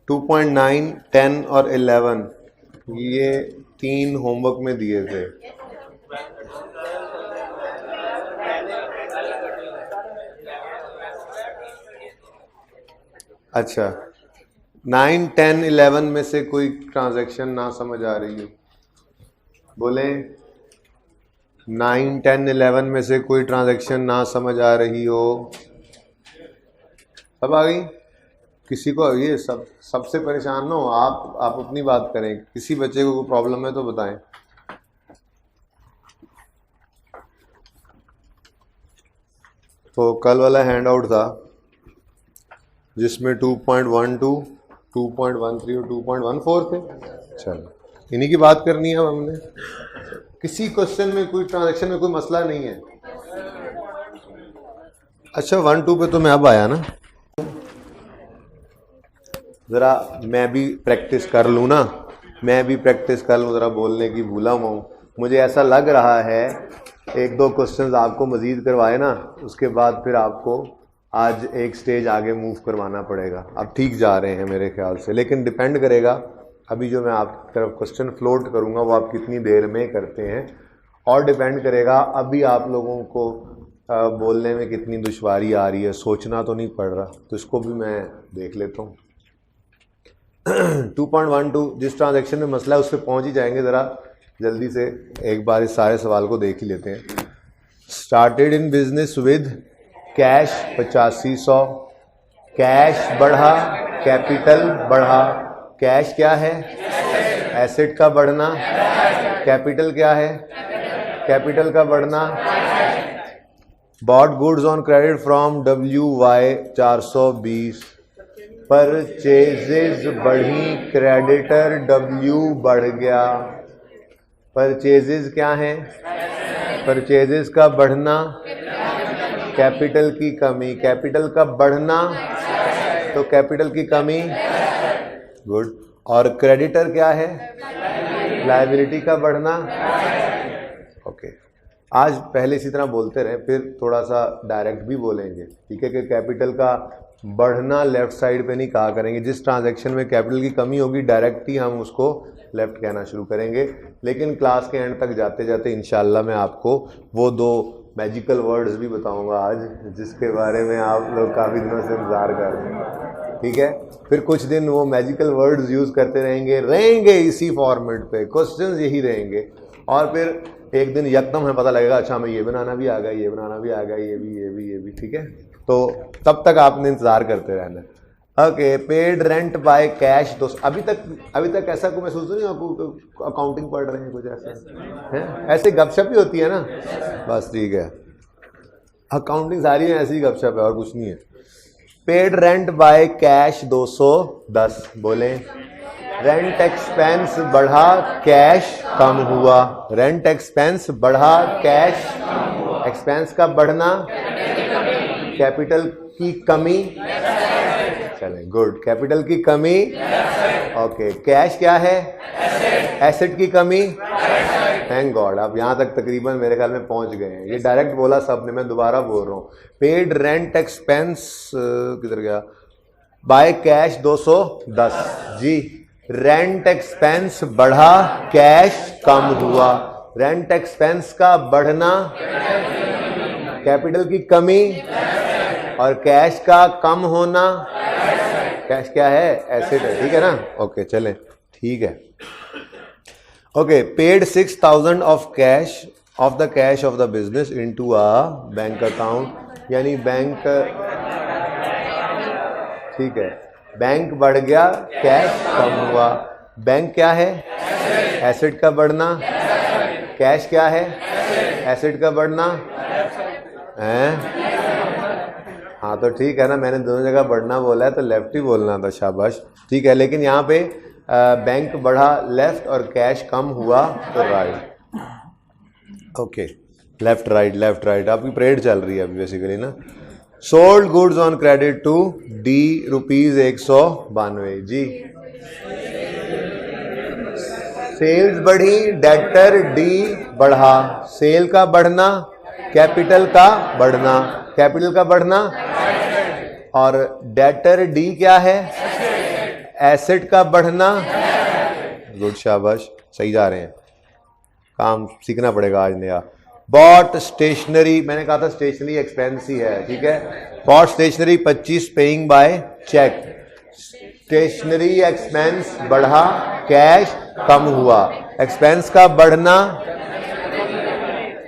2.9, 10 और 11 ये 3 होमवर्क में दिए थे। अच्छा, 9, 10, 11 में से कोई ट्रांजैक्शन ना समझ आ रही हो? बोले 9, 10, 11 में से कोई ट्रांजैक्शन ना समझ आ रही हो? सब आ गई? किसी को ये सबसे परेशान ना हो आप अपनी बात करें। किसी बच्चे को कोई प्रॉब्लम है तो बताएं। तो कल वाला हैंड आउट था जिसमें 2.12, 2.13 और 2.14 थे। चलो इन्हीं की बात करनी है अब हमने। किसी क्वेश्चन में कोई ट्रांजैक्शन में कोई मसला नहीं है। अच्छा 1, 2 पे तो मैं अब आया ना, ज़रा मैं भी प्रैक्टिस कर लूँ ना, मैं भी प्रैक्टिस कर लूँ, ज़रा बोलने की भूला हुआ हूँ। मुझे ऐसा लग रहा है 1-2 क्वेश्चंस आपको मज़ीद करवाए ना, उसके बाद फिर आपको आज एक स्टेज आगे मूव करवाना पड़ेगा। अब ठीक जा रहे हैं मेरे ख्याल से, लेकिन डिपेंड करेगा अभी जो मैं आपकी तरफ क्वेश्चन फ्लोट करूँगा वो आप कितनी देर में करते हैं, और डिपेंड करेगा अभी आप लोगों को बोलने में कितनी दुश्वारी आ रही है। सोचना तो नहीं पड़ रहा, तो इसको भी मैं देख लेता हूँ। 2.12 जिस ट्रांजैक्शन में मसला है उस पर पहुँच ही जाएंगे। ज़रा जल्दी से एक बार इस सारे सवाल को देख ही लेते हैं। Started in business with cash 8500, cash बढ़ा, कैपिटल बढ़ा। कैश क्या है? एसेट का बढ़ना। कैपिटल क्या है? कैपिटल का बढ़ना। Bought goods on credit from WY 420, purchases बढ़ी, क्रेडिटर W बढ़ गया। परचेजेज क्या है? परचेजेज का बढ़ना, कैपिटल की कमी। कैपिटल का बढ़ना तो कैपिटल की कमी, गुड। और क्रेडिटर क्या है? लायबिलिटी का बढ़ना। ओके, आज पहले इसी तरह बोलते रहे, फिर थोड़ा सा डायरेक्ट भी बोलेंगे, ठीक है? कि कैपिटल का बढ़ना लेफ्ट साइड पे नहीं कहा करेंगे। जिस ट्रांजैक्शन में कैपिटल की कमी होगी डायरेक्ट ही हम उसको लेफ्ट कहना शुरू करेंगे। लेकिन क्लास के एंड तक जाते जाते इंशाल्लाह मैं आपको वो 2 मैजिकल वर्ड्स भी बताऊंगा आज, जिसके बारे में आप लोग काफ़ी दिनों से इंतज़ार कर रहे हैं, ठीक है? फिर कुछ दिन वो मैजिकल वर्ड्स यूज़ करते रहेंगे इसी फॉर्मेट पे, क्वेश्चंस यही रहेंगे, और फिर एक दिन यकदम हमें पता लगेगा अच्छा हमें ये बनाना भी आ गया, ये बनाना भी आ गया, ये भी, ठीक है? तो तब तक आपने इंतज़ार करते रहना। Okay, paid rent by cash. दोस्त अभी तक ऐसा कोई महसूस नहीं आपको अकाउंटिंग पढ़ रहे हैं कुछ ऐसा है? ऐसे गपशप ही होती है ना, बस ठीक है। अकाउंटिंग सारी है ऐसी गपशप है और कुछ नहीं है। Paid rent bye cash 210। बोले रेंट एक्सपेंस बढ़ा, कैश कम हुआ। रेंट एक्सपेंस बढ़ा, कैश, एक्सपेंस का बढ़ना, कैपिटल की कमी। चलें, गुड। कैपिटल की कमी, ओके। कैश क्या है? एसेट की कमी। थैंक गॉड, आप यहाँ तक तकरीबन मेरे ख्याल में पहुँच गए हैं। ये डायरेक्ट बोला सबने, मैं दोबारा बोल रहा हूँ। पेड रेंट एक्सपेंस किधर गया? बाय कैश 210 जी। रेंट एक्सपेंस बढ़ा, कैश कम हुआ। रेंट एक्सपेंस का बढ़ना, कैपिटल की कमी, और कैश का कम होना। कैश क्या है? एसेट है, ठीक है ना? ओके, चलें, ठीक है। Okay, paid 6000 of cash of the cash of the business into a bank account, यानी बैंक, ठीक है, बैंक बढ़ गया, कैश कम हुआ। बैंक क्या है? एसेट का बढ़ना। कैश क्या है? एसेट का बढ़ना है। हाँ तो ठीक है ना, मैंने दोनों जगह बढ़ना बोला है तो लेफ्ट ही बोलना था, शाबाश, ठीक है। लेकिन यहाँ पे बैंक बढ़ा लेफ्ट और कैश कम हुआ तो राइट। ओके, लेफ्ट राइट आपकी परेड चल रही है अभी बेसिकली ना। Sold goods on credit to D ₹192 जी। सेल्स बढ़ी, डेटर डी बढ़ा। सेल का बढ़ना, कैपिटल का बढ़ना, कैपिटल का बढ़ना, और डेटर डी क्या है? एसेट का बढ़ना, गुड शाबाश, सही जा रहे हैं, काम सीखना पड़ेगा आज नया। बॉट स्टेशनरी, मैंने कहा था स्टेशनरी एक्सपेंस ही है, ठीक है। Bought stationery 25 paying by cheque, stationery expense बढ़ा, कैश कम हुआ। एक्सपेंस का बढ़ना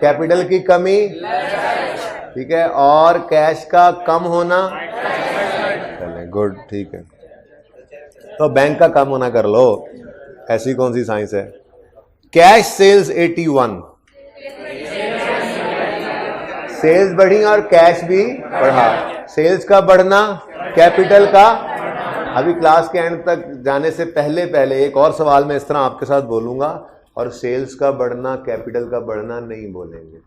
कैपिटल की कमी, ठीक है, और कैश का कम होना, चले गुड, ठीक है। तो बैंक का कम होना कर लो, ऐसी कौन सी साइंस है। कैश सेल्स 81, सेल्स बढ़ी और कैश भी बढ़ा। सेल्स का बढ़ना कैपिटल का, अभी क्लास के एंड तक जाने से पहले एक और सवाल मैं इस तरह आपके साथ बोलूंगा, और सेल्स का बढ़ना कैपिटल का बढ़ना नहीं बोलेंगे,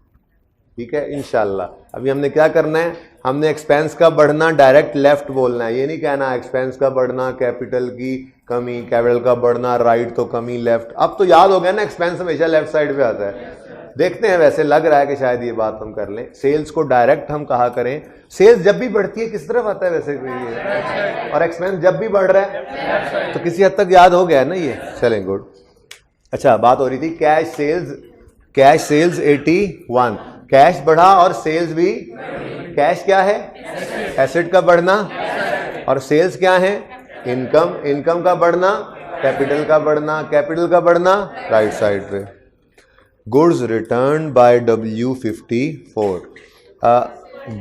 ठीक है, इंशाल्लाह। अभी हमने क्या करना है, हमने एक्सपेंस का बढ़ना डायरेक्ट लेफ्ट बोलना है, ये नहीं कहना एक्सपेंस का बढ़ना कैपिटल की कमी, कैपिटल का बढ़ना राइट तो कमी लेफ्ट। अब तो याद हो गया ना, एक्सपेंस हमेशा लेफ्ट साइड पे आता है। देखते हैं, वैसे लग रहा है कि शायद ये बात हम कर लें। सेल्स को डायरेक्ट हम कहा करें, सेल्स जब भी बढ़ती है किस तरफ आता है वैसे ये, और एक्सपेंस जब भी बढ़ रहा है, तो किसी हद तक याद हो गया है ना ये, चलें गुड। अच्छा, बात हो रही थी कैश सेल्स 81, कैश बढ़ा और सेल्स भी। कैश क्या है, एसेट का बढ़ना, और सेल्स क्या है, इनकम का बढ़ना, कैपिटल का बढ़ना, कैपिटल का बढ़ना राइट साइड पे। Goods return by W54,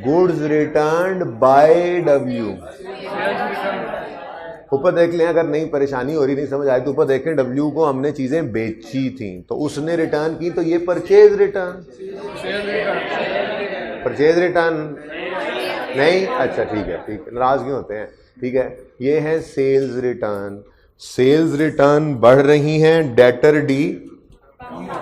goods return by W, ऊपर देख लें, अगर नहीं परेशानी हो रही, नहीं समझ आई तो ऊपर देखें, W को हमने चीजें बेची थी तो उसने रिटर्न की, तो ये परचेज रिटर्न नहीं, अच्छा ठीक है, नाराज क्यों होते हैं, ठीक है। ये है सेल्स रिटर्न बढ़ रही हैं, डेटर डी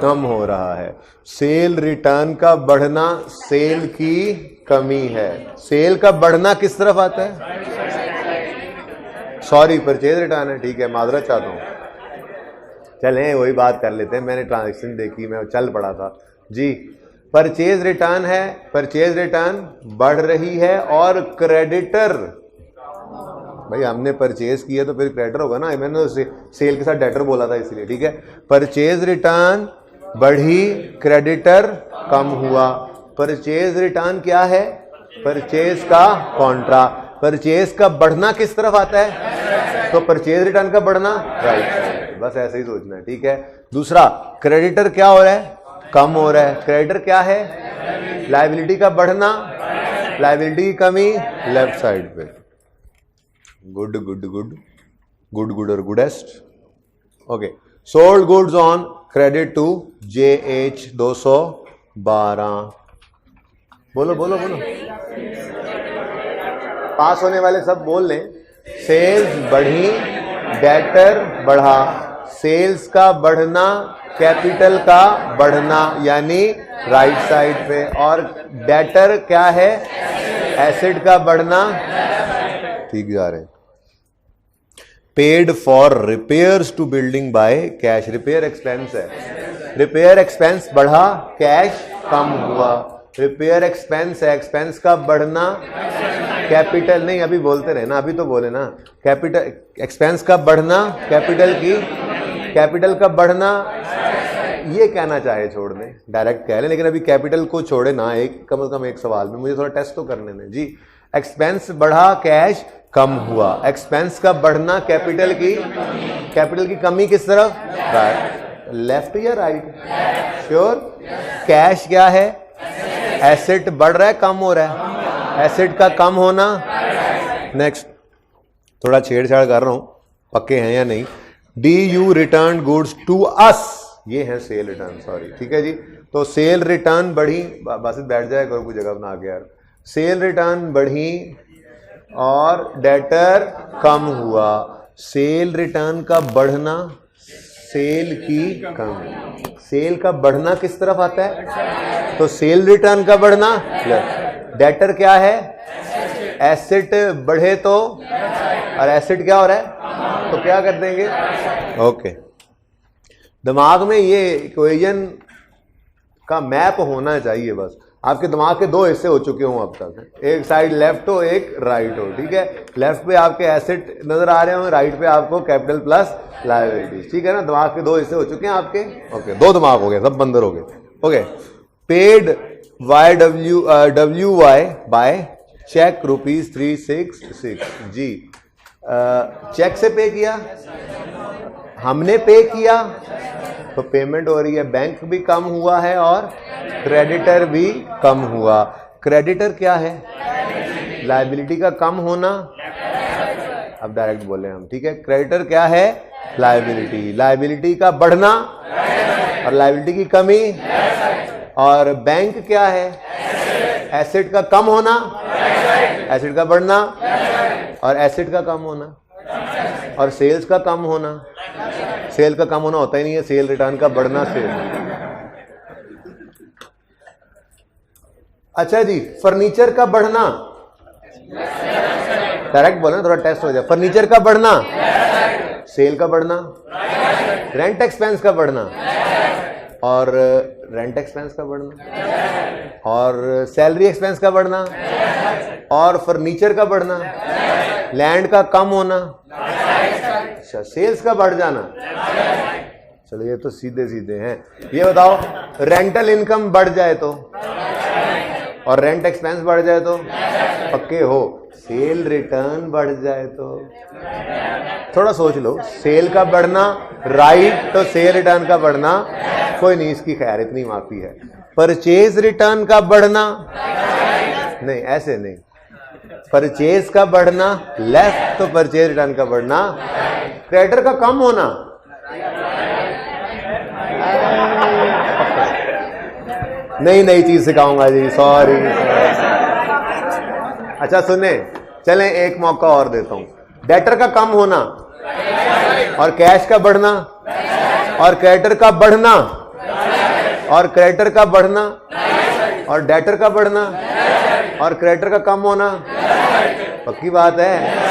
कम हो रहा है। सेल रिटर्न का बढ़ना सेल की कमी है। सेल का बढ़ना किस तरफ आता है, सॉरी परचेज रिटर्न है, ठीक है, माजरत चाहता हूं। चलें वही बात कर लेते हैं, मैंने ट्रांजैक्शन देखी, मैं चल पड़ा था जी। परचेज रिटर्न है, परचेज रिटर्न बढ़ रही है, और क्रेडिटर, भाई हमने परचेज किया तो फिर क्रेडिटर होगा ना, मैंने सेल के साथ डेटर बोला था इसलिए, ठीक है। परचेज रिटर्न बढ़ी, क्रेडिटर कम हुआ। परचेज रिटर्न क्या है, परचेज का कॉन्ट्रा, परचेज का बढ़ना किस तरफ आता है, तो परचेज रिटर्न का बढ़ना राइट, बस ऐसे ही सोचना है, ठीक है। दूसरा, क्रेडिटर क्या हो रहा है, कम हो रहा है। क्रेडिटर क्या है, लायबिलिटी का बढ़ना, लायबिलिटी की कमी लेफ्ट साइड पे। गुड और goodest, okay. Sold goods on credit to JH 212, बोलो पास होने वाले सब बोल लें। सेल्स बढ़ी, डेटर बढ़ा। सेल्स का बढ़ना कैपिटल का बढ़ना, यानी राइट साइड पे, और डेटर क्या है, एसेट का बढ़ना, ठीक जा रहे हैं। Paid for repairs to building by cash, repair expense है, रिपेयर एक्सपेंस बढ़ा, कैश कम हुआ। रिपेयर एक्सपेंस है, एक्सपेंस का बढ़ना कैपिटल नहीं, अभी बोलते रहे ना, अभी तो बोले ना, कैपिटल एक्सपेंस का बढ़ना कैपिटल की, कैपिटल का बढ़ना, ये कहना चाहे छोड़ दें, डायरेक्ट कह लें, लेकिन अभी कैपिटल को छोड़े ना, एक कम से कम एक सवाल में मुझे थोड़ा टेस्ट तो करने दें जी। एक्सपेंस बढ़ा, कैश कम हुआ। एक्सपेंस का बढ़ना कैपिटल की कमी किस तरफ, राइट, लेफ्ट या राइट, श्योर। कैश क्या है, एसेट बढ़ रहा है कम हो रहा है, एसेट का कम होना। नेक्स्ट, थोड़ा छेड़छाड़ कर रहा हूं, पक्के हैं या नहीं। DU return goods to us, ये है सेल रिटर्न, सॉरी, ठीक है जी। तो सेल रिटर्न बढ़ी, बस बैठ जाए करो, कोई जगह बना के यार। सेल रिटर्न बढ़ी और डेटर कम हुआ। सेल रिटर्न का बढ़ना, सेल की कमी। सेल का बढ़ना किस तरफ आता है, तो सेल रिटर्न का बढ़ना। डेटर क्या है, एसेट बढ़े तो, और एसेट क्या हो रहा है, तो क्या कर देंगे, ओके। दिमाग में ये इक्वेशन का मैप होना चाहिए बस। आपके दिमाग के दो हिस्से हो चुके हों अब तक, एक साइड लेफ्ट हो एक राइट हो, ठीक है। लेफ्ट पे आपके एसेट नजर आ रहे हो, राइट पे आपको कैपिटल प्लस लायबिलिटी, ठीक है ना। दिमाग के दो हिस्से हो चुके हैं आपके, ओके, दो दिमाग हो गए, सब बंदर हो गए, okay. Paid WY by cheque ₹366 जी। चेक से पे किया, हमने पे किया तो पेमेंट हो रही है, बैंक भी कम हुआ है और क्रेडिटर भी कम हुआ। क्रेडिटर क्या है? लायबिलिटी का कम होना, अब डायरेक्ट बोले हम, ठीक है। क्रेडिटर क्या है? लायबिलिटी, लायबिलिटी का बढ़ना और लायबिलिटी की कमी। और बैंक क्या है? एसेट का कम होना, एसेट का बढ़ना और एसेट का कम होना। और सेल्स का कम होना, सेल का कम होना होता ही नहीं है, सेल रिटर्न का बढ़ना सेल। अच्छा जी, फर्नीचर का बढ़ना, डायरेक्ट बोलना, थोड़ा टेस्ट हो जाए। फर्नीचर का बढ़ना, सेल का बढ़ना, रेंट एक्सपेंस का बढ़ना और रेंट एक्सपेंस का बढ़ना और सैलरी एक्सपेंस का बढ़ना और फर्नीचर का बढ़ना, लैंड का कम होना, अच्छा सेल्स का बढ़ जाना। चलो ये तो सीधे सीधे हैं। ये बताओ, रेंटल इनकम बढ़ जाए तो और रेंट एक्सपेंस बढ़ जाए तो पक्के हो। सेल रिटर्न बढ़ जाए तो, थोड़ा सोच लो, सेल का बढ़ना राइट तो सेल रिटर्न का बढ़ना, कोई नहीं, इसकी खैर इतनी माफी है। परचेज रिटर्न का बढ़ना, नहीं ऐसे नहीं, परचेज का बढ़ना लेफ्ट तो परचेज रिटर्न का बढ़ना। क्रेडिटर का कम होना, नई नई चीज सिखाऊंगा जी, सॉरी। अच्छा सुने, चलें एक मौका और देता हूं। डेटर का कम होना और कैश का बढ़ना और क्रेडिटर का बढ़ना और क्रेडिटर का बढ़ना और डेटर का बढ़ना और क्रेडिटर का कम होना, पक्की बात है।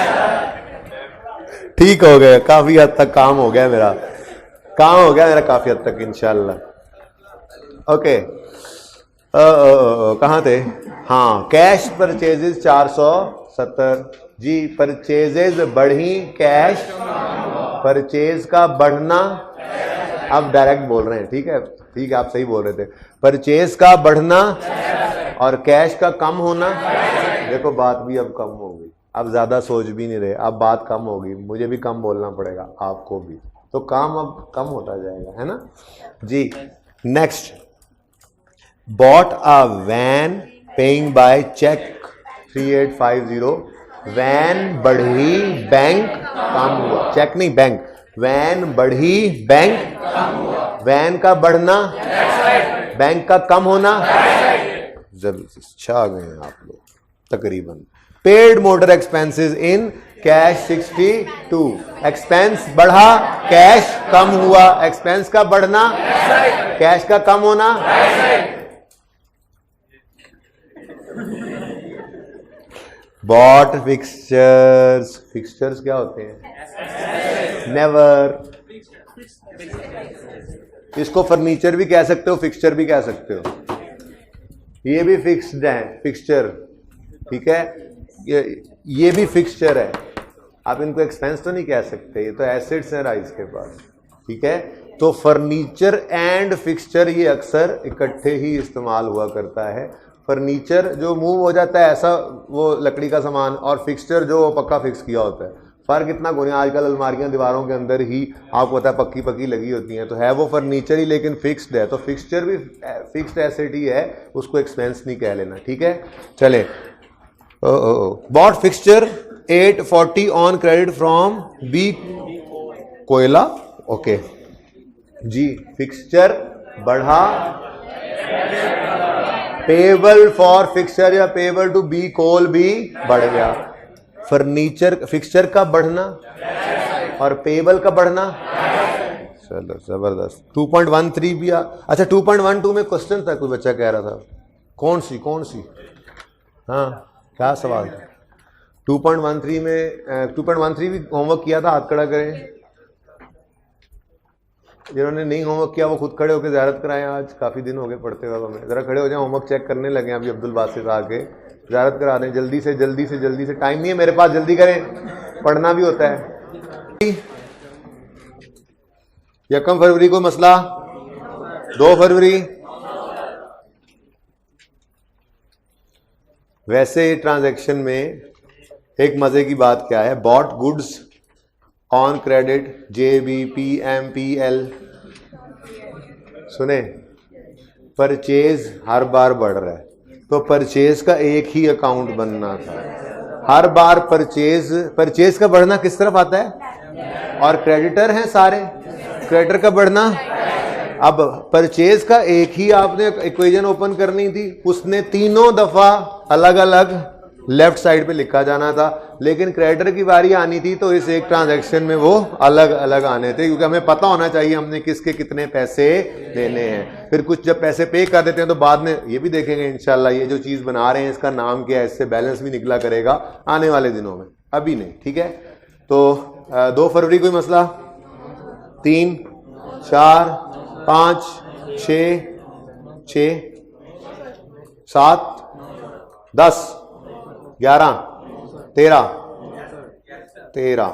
ठीक हो गया, काफी हद तक काम हो गया मेरा, काम हो गया मेरा काफी हद तक इंशाल्लाह। ओके, कहाँ थे? हाँ, कैश परचेजेस 470 जी। परचेजेस बढ़ी, कैश परचेज का बढ़ना, अब डायरेक्ट बोल रहे हैं, ठीक है, ठीक है, आप सही बोल रहे थे। परचेज का बढ़ना और कैश का कम होना। देखो बात भी अब कम हो गई, अब ज्यादा सोच भी नहीं रहे, अब बात कम होगी, मुझे भी कम बोलना पड़ेगा, आपको भी, तो काम अब कम होता जाएगा, है ना जी। Next, bought a van paying by cheque 3850। Van बढ़ी, बैंक कम हुआ, चेक नहीं बैंक। वैन बढ़ी, बैंक कम हुआ। वैन का बढ़ना, बैंक का कम होना, जल्दी छा गए हैं आप लोग तकरीबन। Paid motor expenses in cash 62। Expense बढ़ा, कैश कम हुआ। एक्सपेंस का बढ़ना, कैश का कम होना। बॉट फिक्सचर्स, फिक्सचर्स क्या होते हैं? नेवर। इसको फर्नीचर भी कह सकते हो, फिक्सचर भी कह सकते हो। ये भी फिक्स्ड है, फिक्सचर, ठीक है, ये भी फिक्सचर है। आप इनको एक्सपेंस तो नहीं कह सकते, ये तो एसेट्स हैं राइस के पास, ठीक है। तो फर्नीचर एंड फिक्सचर ये अक्सर इकट्ठे ही इस्तेमाल हुआ करता है। फर्नीचर जो मूव हो जाता है ऐसा, वो लकड़ी का सामान, और फिक्सचर जो पक्का फिक्स किया होता है। फर्क इतना कोई नहीं, आजकल अलमारियां दीवारों के अंदर ही आपको पता है पक्की पक्की लगी होती हैं, तो है वो फर्नीचर ही लेकिन फिक्स्ड है। तो फिक्सचर भी फिक्स्ड एसेट ही है, उसको एक्सपेंस नहीं कह लेना, ठीक है। चले, bought fixture 840 on credit from B कोयला, ओके जी। फिक्सचर बढ़ा, पेबल फॉर फिक्सचर या पेबल टू बी कोल भी बढ़ गया। फर्नीचर, फिक्सचर का बढ़ना और पेबल का बढ़ना, चलो जबरदस्त। 2.13 भी अच्छा 2.12 में क्वेश्चन था, कोई बच्चा कह रहा था, कौन सी हाँ क्या सवाल था? 2.13 में 2.13 भी होमवर्क किया था, हाथ खड़ा करें। जिन्होंने नहीं होमवर्क किया वो खुद खड़े होकर ज़ियारत कराएं। आज काफ़ी दिन हो गए पढ़ते हुए हमें, ज़रा खड़े हो जाए, होमवर्क चेक करने लगे अभी अब्दुल बासित आके ज़ियारत करा दें जल्दी से जल्दी से जल्दी से। टाइम नहीं है मेरे पास, जल्दी करें, पढ़ना भी होता है। 1 फरवरी को मसला, 2 फरवरी। वैसे ट्रांजैक्शन में एक मजे की बात क्या है, bot goods on credit JBPMPL, सुने, परचेज हर बार बढ़ रहा है, तो परचेज का एक ही अकाउंट बनना था। हर बार परचेज का बढ़ना किस तरफ आता है, और क्रेडिटर हैं सारे, क्रेडिटर का बढ़ना। अब परचेज का एक ही आपने इक्वेशन ओपन करनी थी, उसने तीनों दफा अलग अलग लेफ्ट साइड पे लिखा जाना था, लेकिन क्रेडिटर की बारी आनी थी तो इस एक ट्रांजैक्शन में वो अलग अलग आने थे, क्योंकि हमें पता होना चाहिए हमने किसके कितने पैसे देने हैं। फिर कुछ जब पैसे पे कर देते हैं तो बाद में ये भी देखेंगे इंशाल्लाह, ये जो चीज बना रहे हैं इसका नाम क्या है, इससे बैलेंस भी निकला करेगा आने वाले दिनों में, अभी नहीं, ठीक है। तो 2 फरवरी कोई मसला, 3, 4, 5, 6, 7, 10, 11, 13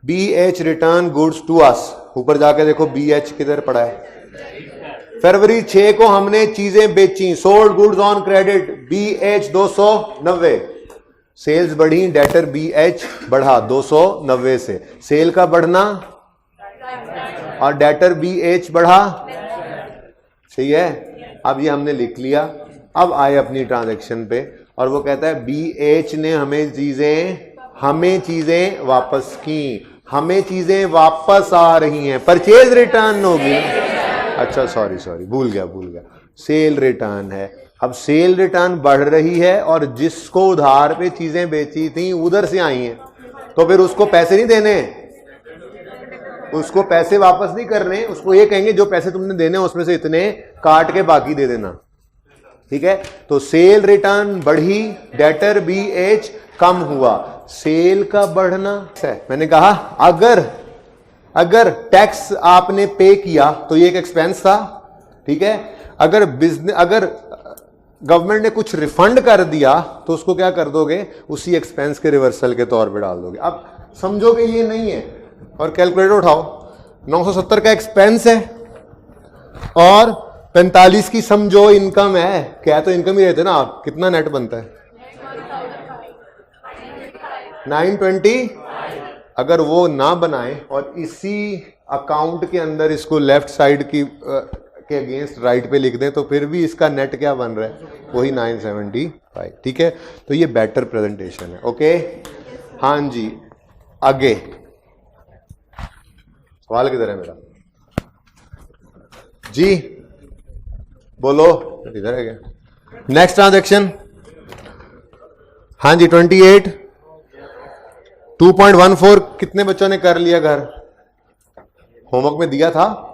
BH return goods to us. ऊपर जाके देखो BH किधर पड़ा है। फरवरी 6 को हमने चीजें बेची, sold goods on credit BH 290, sales बढ़ी, डेटर BH बढ़ा 290 से, सेल का बढ़ना और डेटर BH बढ़ा, सही है। अब ये हमने लिख लिया। अब आए अपनी ट्रांजैक्शन पे और वो कहता है BH ने हमें चीजें वापस की, हमें चीजें वापस आ रही हैं, परचेज रिटर्न होगी। अच्छा सॉरी भूल गया, सेल रिटर्न है। अब सेल रिटर्न बढ़ रही है और जिसको उधार पे चीजें बेची थी उधर से आई हैं, तो फिर उसको पैसे नहीं देने, उसको पैसे वापस नहीं करने, उसको ये कहेंगे जो पैसे तुमने देने उसमें से इतने काट के बाकी दे देना, ठीक है। तो सेल रिटर्न बढ़ी, डेटर BH कम हुआ, सेल का बढ़ना है। मैंने कहा अगर टैक्स आपने पे किया तो ये एक एक्सपेंस था, ठीक है। अगर गवर्नमेंट ने कुछ रिफंड कर दिया तो उसको क्या कर दोगे, उसी एक्सपेंस के रिवर्सल के तौर पे डाल दोगे। अब समझोगे ये नहीं है और कैलकुलेटर उठाओ, 970 का एक्सपेंस है और 45 की समझो इनकम है, क्या तो इनकम ही रहते ना आप, कितना नेट बनता है 920। अगर वो ना बनाए और इसी अकाउंट के अंदर इसको लेफ्ट साइड की के अगेंस्ट राइट पे लिख दें तो फिर भी इसका नेट क्या बन रहा है, वही 975, ठीक है। तो ये बेटर प्रेजेंटेशन है, ओके। हाँ जी, आगे सवाल किधर है मेरा जी, बोलो, इधर है क्या। नेक्स्ट ट्रांजैक्शन, हाँ जी 28, 2.14 कितने बच्चों ने कर लिया घर, होमवर्क में दिया था,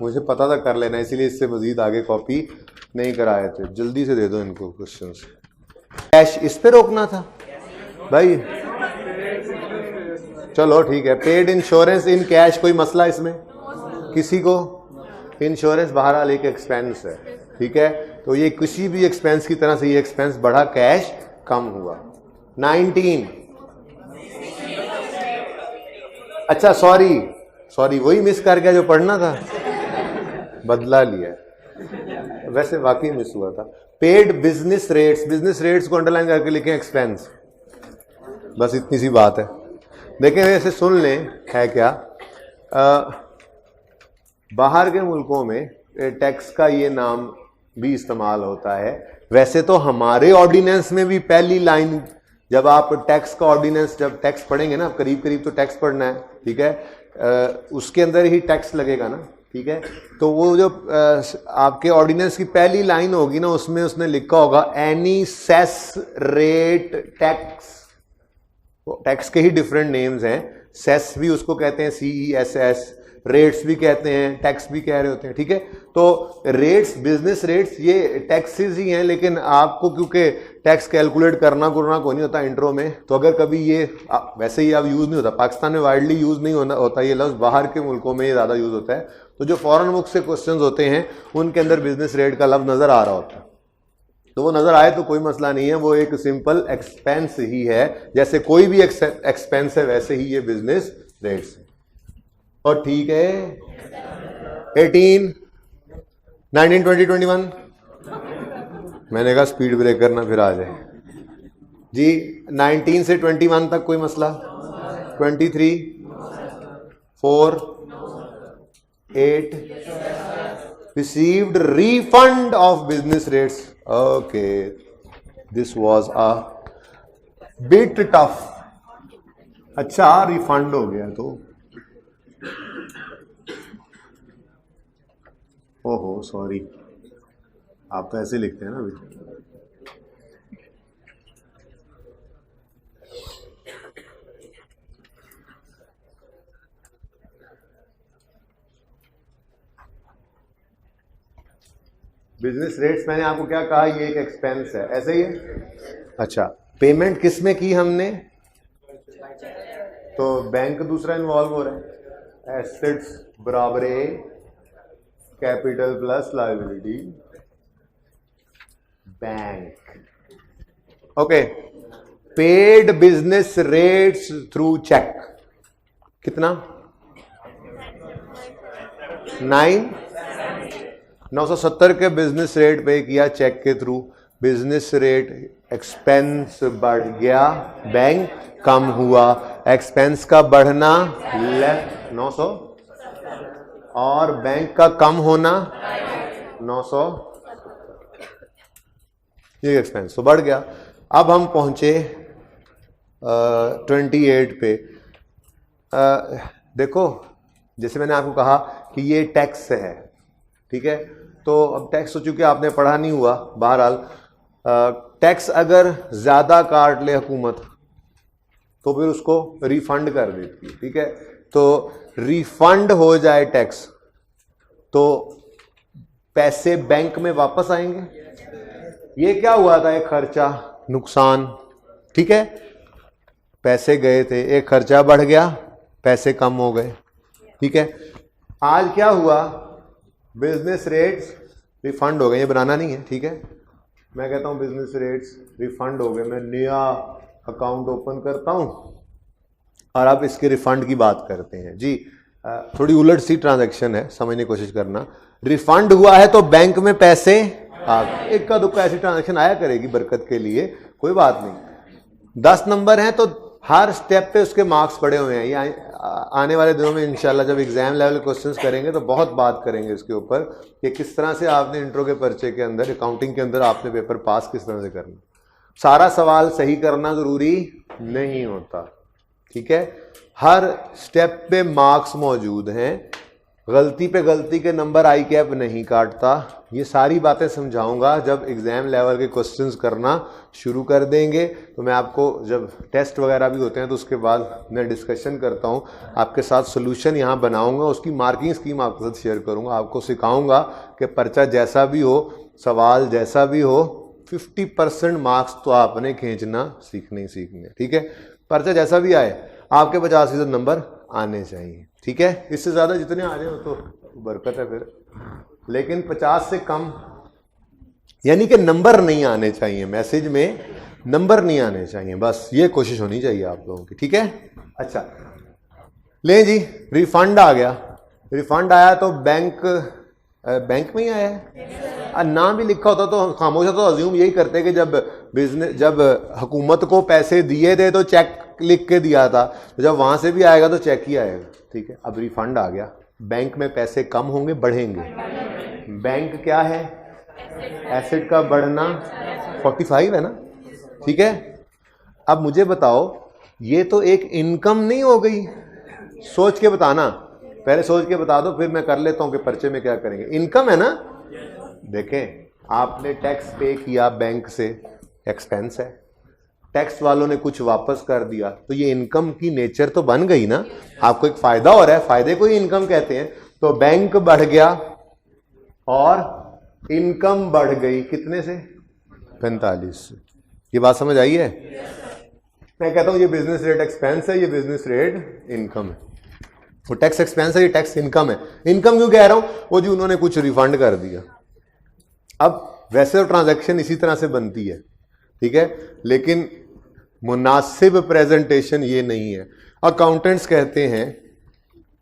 मुझे पता था कर लेना, इसीलिए इससे मजीद आगे कॉपी नहीं कराए थे। जल्दी से दे दो इनको क्वेश्चंस। कैश इस पे रोकना था भाई, चलो ठीक है। पेड इंश्योरेंस इन कैश, कोई मसला इसमें किसी को, इंश्योरेंस बहरहाल एक एक्सपेंस है, ठीक है। तो ये किसी भी एक्सपेंस की तरह से ये एक्सपेंस बढ़ा, कैश कम हुआ। 19, अच्छा सॉरी वही मिस कर गया जो पढ़ना था, बदला लिया, वैसे वाकई मिस हुआ था। पेड बिजनेस रेट्स को अंडरलाइन करके लिखें एक्सपेंस, बस इतनी सी बात है। देखें वैसे सुन लें है क्या, बाहर के मुल्कों में टैक्स का ये नाम भी इस्तेमाल होता है। वैसे तो हमारे ऑर्डिनेंस में भी पहली लाइन, जब आप टैक्स का ऑर्डिनेंस, जब टैक्स पढ़ेंगे ना, करीब करीब तो टैक्स पढ़ना है, ठीक है, उसके अंदर ही टैक्स लगेगा ना, ठीक है। तो वो जो आपके ऑर्डिनेंस की पहली लाइन होगी ना, उसमें उसने लिखा होगा any cess rate tax. Tax के ही डिफरेंट नेम्स हैं, सेस भी उसको कहते हैं CESS, रेट्स भी कहते हैं, टैक्स भी कह रहे होते हैं, ठीक है। तो रेट्स, बिजनेस रेट्स, ये टैक्सेस ही हैं, लेकिन आपको क्योंकि टैक्स कैलकुलेट करना को नहीं होता इंट्रो में, तो अगर कभी ये वैसे ही अब यूज नहीं होता, पाकिस्तान में वाइडली यूज नहीं होता ये लफ्ज़, बाहर के मुल्कों में ये ज़्यादा यूज होता है। तो जो फॉरेन बुक से क्वेश्चंस होते हैं उनके अंदर बिजनेस रेट का लफ्ज़ नज़र आ रहा होता है, तो वो नज़र आए तो कोई मसला नहीं है, वो एक सिंपल एक्सपेंस ही है, जैसे कोई भी एक्सपेंस है वैसे ही ये बिजनेस रेट्स है। और ठीक है 18, 19, 20, 21, मैंने कहा स्पीड ब्रेकर ना फिर आ जाए जी। 19 से 21 तक कोई मसला? 23, 4, 8, received refund of business rates. Okay, this was a bit tough. अच्छा रिफंड हो गया तो ओहो सॉरी, आप तो ऐसे लिखते हैं ना अभी। बिजनेस रेट्स मैंने आपको क्या कहा, ये एक एक्सपेंस है, ऐसे ही है। अच्छा, पेमेंट किस में की हमने? तो बैंक दूसरा इन्वॉल्व हो रहा है, एसेट्स बराबर ए capital plus liability bank. Okay, paid business rates through cheque कितना? 970 के बिजनेस रेट पे किया चेक के थ्रू, बिजनेस रेट एक्सपेंस बढ़ गया, बैंक कम हुआ, एक्सपेंस का बढ़ना लेफ्ट 900 और बैंक का कम होना 900, ये एक्सपेंस तो बढ़ गया। अब हम पहुंचे 28 पे। देखो जैसे मैंने आपको कहा कि ये टैक्स है, ठीक है, तो अब टैक्स हो चूंकि आपने पढ़ा नहीं हुआ, बहरहाल टैक्स अगर ज्यादा काट ले हुकूमत तो फिर उसको रिफंड कर देती है, ठीक है, तो रिफंड हो जाए टैक्स तो पैसे बैंक में वापस आएंगे। ये क्या हुआ था, एक खर्चा नुकसान, ठीक है, पैसे गए थे, एक खर्चा बढ़ गया, पैसे कम हो गए, ठीक है। आज क्या हुआ, बिजनेस रेट्स रिफंड हो गए, ये बनाना नहीं है, ठीक है, मैं कहता हूं बिजनेस रेट्स रिफंड हो गए, मैं नया अकाउंट ओपन करता हूं और अब इसके रिफंड की बात करते हैं जी। थोड़ी उलट सी ट्रांजैक्शन है, समझने की कोशिश करना। रिफंड हुआ है तो बैंक में पैसे आ गए, इक्का दुक्का ऐसी ट्रांजैक्शन आया करेगी बरकत के लिए, कोई बात नहीं। 10 नंबर हैं तो हर स्टेप पे उसके मार्क्स पड़े हुए हैं। ये आने वाले दिनों में इंशाल्लाह जब एग्जाम लेवल क्वेश्चंस करेंगे तो बहुत बात करेंगे इसके ऊपर कि किस तरह से आपने इंट्रो के पर्चे के अंदर, अकाउंटिंग के अंदर आपने पेपर पास किस तरह से करना। सारा सवाल सही करना जरूरी नहीं होता, ठीक है, हर स्टेप पे मार्क्स मौजूद हैं, गलती पे गलती के नंबर आई कैप नहीं काटता। ये सारी बातें समझाऊंगा जब एग्जाम लेवल के क्वेश्चंस करना शुरू कर देंगे, तो मैं आपको जब टेस्ट वगैरह भी होते हैं तो उसके बाद मैं डिस्कशन करता हूँ, आपके साथ सोल्यूशन यहाँ बनाऊंगा, उसकी मार्किंग स्कीम आपके साथ शेयर करूँगा, आपको सिखाऊंगा कि पर्चा जैसा भी हो, सवाल जैसा भी हो, 50% मार्क्स तो आपने खींचना सीखने ही सीखने, ठीक है। पर्चा जैसा भी आए आपके 50% नंबर आने चाहिए, ठीक है। इससे ज़्यादा जितने आ रहे हो तो बरकत है फिर, लेकिन 50 से कम यानी कि नंबर नहीं आने चाहिए, मैसेज में नंबर नहीं आने चाहिए, बस ये कोशिश होनी चाहिए आप लोगों की, ठीक है। अच्छा ले जी, रिफंड आ गया, रिफंड आया तो बैंक में ही आया है, नाम भी लिखा होता तो खामोश तो अज्यूम यही करते कि जब हुकूमत को पैसे दिए थे तो चेक लिख के दिया था, तो जब वहां से भी आएगा तो चेक ही आएगा, ठीक है। अब रिफंड आ गया, बैंक में पैसे कम होंगे बढ़ेंगे, बैंक क्या है, एसेट का बढ़ना 45 है ना, ठीक है। अब मुझे बताओ ये तो एक इनकम नहीं हो गई, सोच के बताना, पहले सोच के बता दो फिर मैं कर लेता हूं कि पर्चे में क्या करेंगे। इनकम है ना, देखें आपने टैक्स पे किया बैंक से, एक्सपेंस है, टैक्स वालों ने कुछ वापस कर दिया तो ये इनकम की नेचर तो बन गई ना, आपको एक फायदा हो रहा है, फायदे को ही इनकम कहते हैं। तो बैंक बढ़ गया और इनकम बढ़ गई, कितने से 45 से, ये बात समझ आई है? मैं कहता हूं ये बिजनेस रेट एक्सपेंस है, ये बिजनेस रेट इनकम है। वो टैक्स एक्सपेंस है, ये टैक्स इनकम है। इनकम क्यों कह रहा हूं? वो जी उन्होंने कुछ रिफंड कर दिया। अब वैसे तो ट्रांजैक्शन इसी तरह से बनती है, ठीक है, लेकिन मुनासिब प्रेजेंटेशन ये नहीं है। अकाउंटेंट्स कहते हैं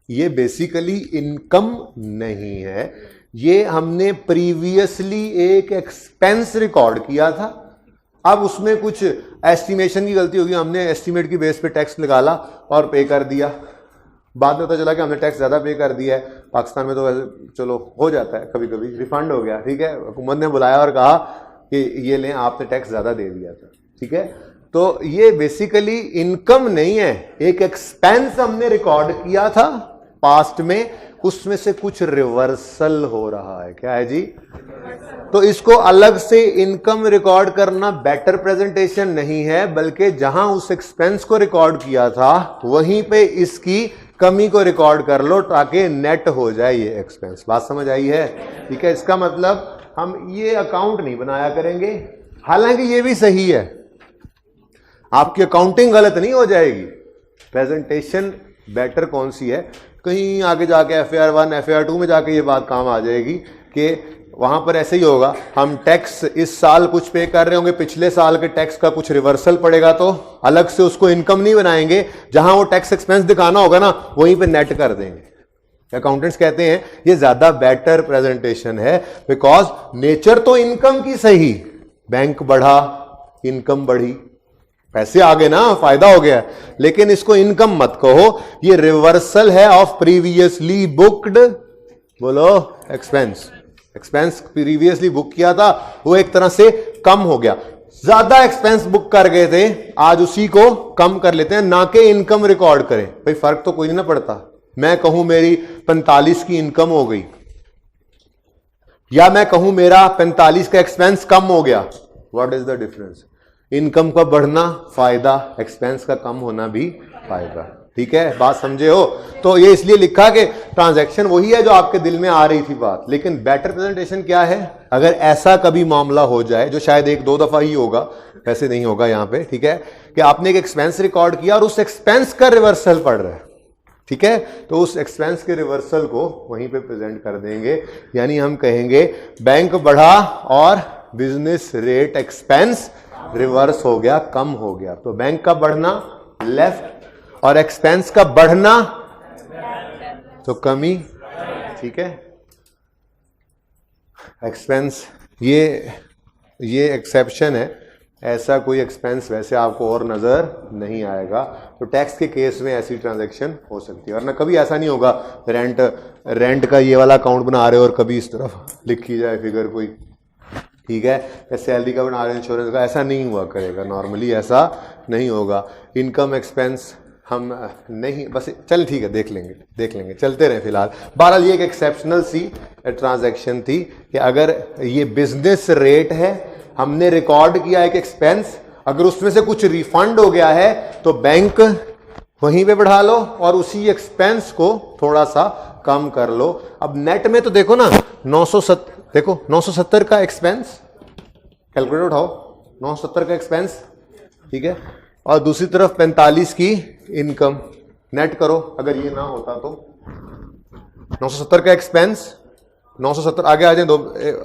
ये बेसिकली इनकम नहीं है, ये हमने प्रीवियसली एक एक्सपेंस रिकॉर्ड किया था, अब उसमें कुछ एस्टिमेशन की गलती होगी, हमने एस्टिमेट की बेस पे टैक्स निकाला और पे कर दिया। बाद में पता चला कि हमने टैक्स ज़्यादा पे कर दिया है। पाकिस्तान में तो वैसे चलो हो जाता है, कभी कभी रिफंड हो गया, ठीक है, हुकूमत ने बुलाया और कहा कि ये लें, आपने टैक्स ज़्यादा दे दिया था, ठीक है। तो ये बेसिकली इनकम नहीं है, एक एक्सपेंस हमने रिकॉर्ड किया था पास्ट में, उसमें से कुछ रिवर्सल हो रहा है। क्या है जी? तो इसको अलग से इनकम रिकॉर्ड करना बेटर प्रेजेंटेशन नहीं है, बल्कि जहां उस एक्सपेंस को रिकॉर्ड किया था वहीं पे इसकी कमी को रिकॉर्ड कर लो ताकि नेट हो जाए ये एक्सपेंस। बात समझ आई है? ठीक है, इसका मतलब हम ये अकाउंट नहीं बनाया करेंगे, हालांकि ये भी सही है, आपकी अकाउंटिंग गलत नहीं हो जाएगी। प्रेजेंटेशन बेटर कौन सी है? कहीं आगे जाके FAR 1 FAR 2 में जाके ये बात काम आ जाएगी कि वहां पर ऐसे ही होगा, हम टैक्स इस साल कुछ पे कर रहे होंगे, पिछले साल के टैक्स का कुछ रिवर्सल पड़ेगा, तो अलग से उसको इनकम नहीं बनाएंगे, जहां वो टैक्स एक्सपेंस दिखाना होगा ना वहीं पे नेट कर देंगे। अकाउंटेंट्स कहते हैं ये ज्यादा बेटर प्रेजेंटेशन है, बिकॉज नेचर तो इनकम की सही, बैंक बढ़ा, इनकम बढ़ी, पैसे आ गए ना, फायदा हो गया, लेकिन इसको इनकम मत कहो, ये रिवर्सल है ऑफ प्रीवियसली बुक्ड, बोलो, एक्सपेंस। एक्सपेंस प्रीवियसली बुक किया था, वो एक तरह से कम हो गया। ज्यादा एक्सपेंस बुक कर गए थे, आज उसी को कम कर लेते हैं, ना कि इनकम रिकॉर्ड करें। भाई फर्क तो कोई नहीं ना पड़ता। मैं कहूं मेरी 45 की इनकम हो गई, या मैं कहूं मेरा 45 का एक्सपेंस कम हो गया, what is the difference? Income का बढ़ना फायदा, एक्सपेंस का कम होना भी फायदा। ठीक है, बात समझे हो? तो ये इसलिए लिखा कि ट्रांजैक्शन वही है जो आपके दिल में आ रही थी बात, लेकिन बेटर प्रेजेंटेशन क्या है? अगर ऐसा कभी मामला हो जाए, जो शायद 1-2 दफा ही होगा, वैसे नहीं होगा यहां पे, ठीक है, कि आपने एक एक्सपेंस रिकॉर्ड किया और उस एक्सपेंस का रिवर्सल पड़ रहा है, ठीक है, तो उस एक्सपेंस के रिवर्सल को वहीं पे प्रेजेंट कर देंगे। यानी हम कहेंगे बैंक बढ़ा और बिजनेस रेट एक्सपेंस रिवर्स हो गया, कम हो गया। तो बैंक का बढ़ना लेफ्ट और एक्सपेंस का बढ़ना तो कमी, ठीक है। एक्सपेंस ये एक्सेप्शन है, ऐसा कोई एक्सपेंस वैसे आपको और नजर नहीं आएगा। तो टैक्स के केस में ऐसी ट्रांजैक्शन हो सकती है, वरना कभी ऐसा नहीं होगा रेंट का ये वाला अकाउंट बना रहे हो और कभी इस तरफ लिखी जाए फिगर कोई, ठीक है, या सैलरी का बना रहे हो, इंश्योरेंस का, ऐसा नहीं हुआ करेगा, नॉर्मली ऐसा नहीं होगा। इनकम एक्सपेंस हम नहीं, बस चल ठीक है, देख लेंगे, चलते रहे फिलहाल। बहरहाल ये एक एक्सेप्शनल सी ट्रांजैक्शन थी कि अगर ये बिजनेस रेट है, हमने रिकॉर्ड किया एक एक्सपेंस, अगर उसमें से कुछ रिफंड हो गया है तो बैंक वहीं पे बढ़ा लो और उसी एक्सपेंस को थोड़ा सा कम कर लो। अब नेट में तो देखो ना, 970 का एक्सपेंस, कैलकुलेटर उठाओ, 970 का एक्सपेंस, ठीक है, और दूसरी तरफ 45 की इनकम, नेट करो। अगर ये ना होता तो 970 का एक्सपेंस, 970 आगे आ जाए,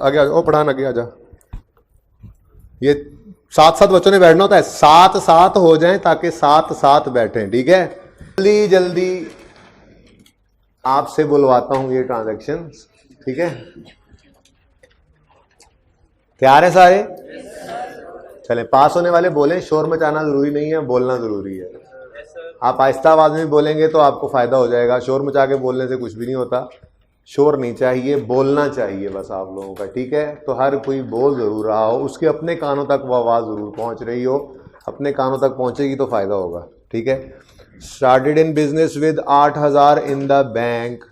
आगे ओ पढ़ान आगे आ जा, ये 7-7 बच्चों ने बैठना होता है, 7-7 हो जाएं ताकि 7-7 बैठें, ठीक है। जल्दी आपसे बुलवाता हूं ये ट्रांजैक्शन, ठीक है, तैयार है सारे? चले, पास होने वाले बोलें, शोर मचाना जरूरी नहीं है, बोलना जरूरी है। आप आहिस्ता आवाज में बोलेंगे तो आपको फायदा हो जाएगा, शोर मचा के बोलने से कुछ भी नहीं होता। शोर नहीं चाहिए, बोलना चाहिए बस आप लोगों का, ठीक है। तो हर कोई बोल जरूर रहा हो, उसके अपने कानों तक वो आवाज जरूर पहुंच रही हो, अपने कानों तक पहुंचेगी तो फायदा होगा, ठीक है। Started in business with 8000 in the bank,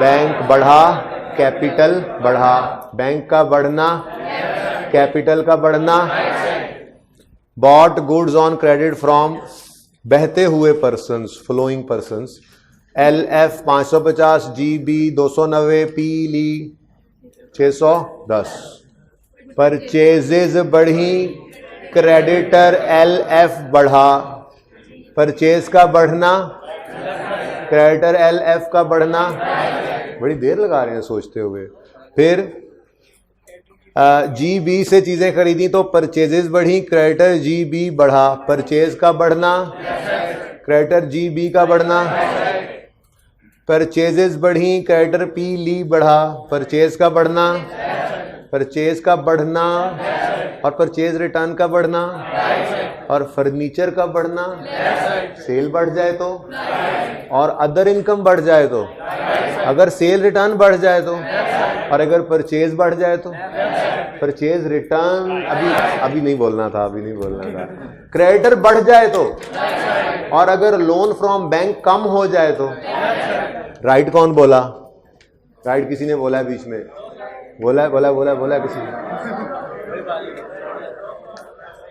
bank बढ़ा, कैपिटल बढ़ा, बैंक का बढ़ना, कैपिटल का बढ़ना। Bought goods on credit from, बहते हुए persons, flowing persons, LF 550, GB 290, P ली 610। परचेजेज बढ़ी, क्रेडिटर LF बढ़ा, परचेज का बढ़ना, क्रेडिटर LF का बढ़ना, बड़ी देर लगा रहे हैं सोचते हुए। फिर GB से चीजें खरीदी तो परचेजेस बढ़ी, क्रेडिटर GB बढ़ा, परचेज का बढ़ना, क्रेडिटर GB का बढ़ना, परचेजेस बढ़ी, क्रेडिटर PL बढ़ा, परचेज का बढ़ना, परचेज का बढ़ना और परचेज रिटर्न का बढ़ना और फर्नीचर का बढ़ना, सेल बढ़ जाए तो, और अदर इनकम बढ़ जाए तो, अगर सेल रिटर्न बढ़ जाए तो, और अगर परचेज बढ़ जाए तो, परचेज रिटर्न अभी नहीं बोलना था, अभी नहीं बोलना था। क्रेडिटर बढ़ जाए तो, और अगर लोन फ्रॉम बैंक कम हो जाए तो। राइट कौन बोला? राइट किसी ने बोला है बीच में, बोला है किसी ने।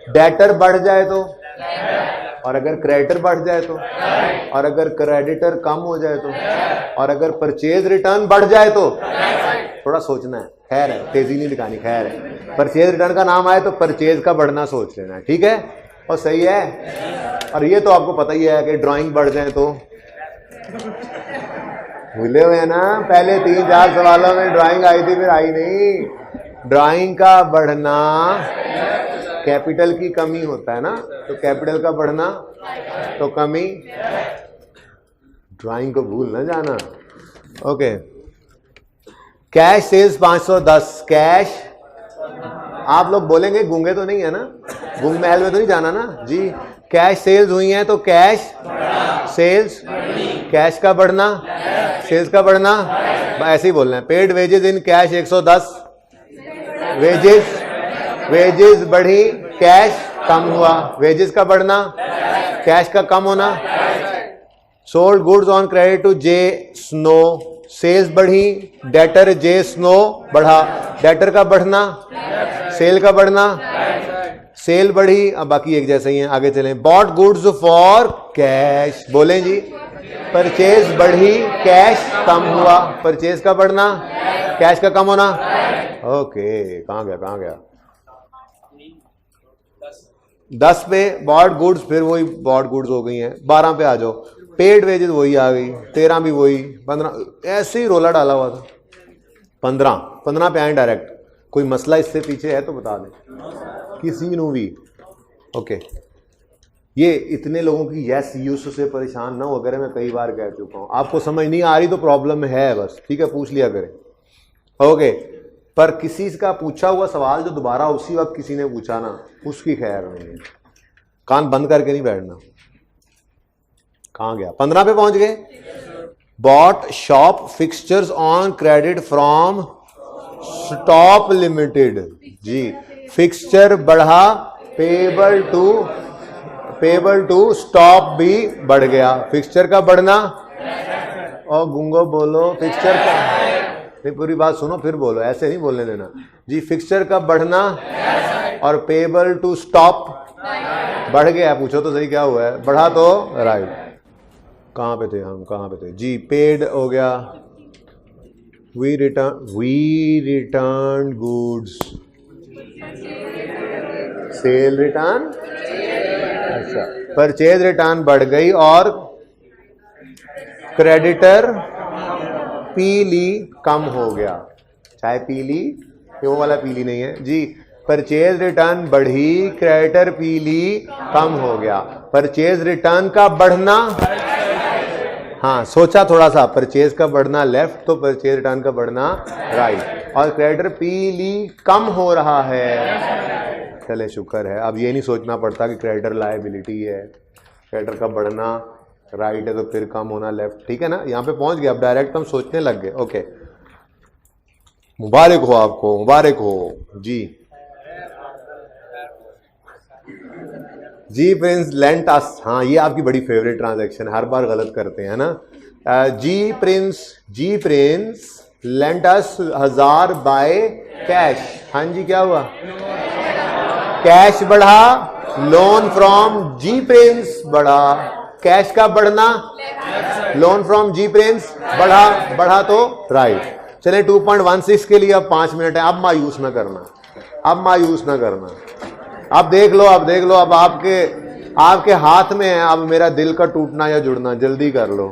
डेटर बढ़ जाए तो, और अगर क्रेडिटर बढ़ जाए तो, और अगर क्रेडिटर कम हो जाए तो, और अगर परचेज रिटर्न बढ़ जाए तो। थोड़ा सोचना है, खैर है, तेजी नहीं दिखानी, खैर है। परचेज रिटर्न का नाम आए तो परचेज का बढ़ना सोच लेना, ठीक है, और सही है। और ये तो आपको पता ही है कि ड्राइंग बढ़ जाए तो, भूले हुए हैं ना, पहले 3-4 सवालों में ड्राइंग आई थी, फिर आई नहीं। ड्राइंग का बढ़ना कैपिटल की कमी होता है ना, तो कैपिटल का बढ़ना तो कमी, ड्राइंग को भूल ना जाना। ओके, कैश सेल्स 510, कैश, आप लोग बोलेंगे गूंगे तो नहीं है ना, गूंग महल में तो नहीं जाना ना जी। कैश सेल्स हुई हैं तो कैश सेल्स, कैश का बढ़ना, सेल्स का बढ़ना, ऐसे ही बोलना है। Paid wages in cash 110, wages बढ़ी, कैश कम हुआ, वेजेस का बढ़ना, कैश का कम होना। Sold goods on credit to J Snow, sales बढ़ी, डेटर जे स्नो बढ़ा, डेटर का बढ़ना, सेल का बढ़ना, सेल बढ़ी। अब बाकी एक जैसे ही हैं, आगे चलें। बॉट गुड्स फॉर कैश, बोलें जी। परचेज बढ़ी, कैश कम हुआ, परचेज का बढ़ना, कैश का कम होना। ओके, कहां गया 10 पे बॉट गुड्स, फिर वही बॉट गुड्स हो गई हैं। 12 पे आ जाओ, पेड वेजेस वही आ गई, 13 भी वही, 15 ऐसे ही रोला डाला हुआ था। 15 पे आए डायरेक्ट। कोई मसला इससे पीछे है तो बता दें किसी ने भी। ओके, ये इतने लोगों की यस यूज से परेशान ना हो, अगर मैं कई बार कह चुका हूं। आपको समझ नहीं आ रही तो प्रॉब्लम है बस, ठीक है, पूछ लिया करें। ओके, पर किसी का पूछा हुआ सवाल जो दोबारा उसी वक्त किसी ने पूछा ना, उसकी खैर नहीं है। कान बंद करके नहीं बैठना। कहां गया? 15 पे पहुंच गए। Bought shop fixtures on credit from stop limited जी। फिक्सचर बढ़ा, पेबल टू स्टॉप भी बढ़ गया। फिक्सचर का बढ़ना, और गुंगो बोलो फिक्सचर का, नहीं पूरी बात सुनो फिर बोलो, ऐसे नहीं बोलने देना जी। फिक्सचर का बढ़ना और पेबल टू स्टॉप बढ़ गया। पूछो तो सही क्या हुआ है? बढ़ा तो राइट। कहां पे थे हम, कहां पे थे जी? पेड हो गया। We return goods, sale return, अच्छा, परचेज रिटर्न बढ़ गई और क्रेडिटर पीली कम हो गया। चाहे पीली, वो वाला पीली नहीं है जी। परचेज रिटर्न बढ़ी, क्रेडिटर पीली कम हो गया। परचेज रिटर्न का बढ़ना, हाँ सोचा थोड़ा सा, परचेज का बढ़ना लेफ्ट तो परचेज रिटर्न का बढ़ना राइट, और क्रेडिटर पीली कम हो रहा है। चले शुक्र है, अब ये नहीं सोचना पड़ता कि क्रेडिटर लायबिलिटी है। क्रेडिटर का बढ़ना राइट है तो फिर कम होना लेफ्ट, ठीक है ना। यहाँ पे पहुंच गए, अब डायरेक्ट हम सोचने लग गए। ओके, मुबारक हो आपको, मुबारक हो जी। जी प्रिंस लेंट अस, हाँ ये आपकी बड़ी फेवरेट ट्रांजैक्शन, हर बार गलत करते हैं ना। G Prince lent us 1000 by cash. हाँ जी, क्या हुआ? कैश बढ़ा, लोन फ्रॉम जी प्रिंस बढ़ा, कैश का बढ़ना, लोन फ्रॉम जी प्रिंस बढ़ा तो राइट। चले 2.16 के लिए अब 5 मिनट है। अब मायूस ना करना, अब देख लो, अब देख लो, अब आपके हाथ में है अब मेरा दिल का टूटना या जुड़ना, जल्दी कर लो।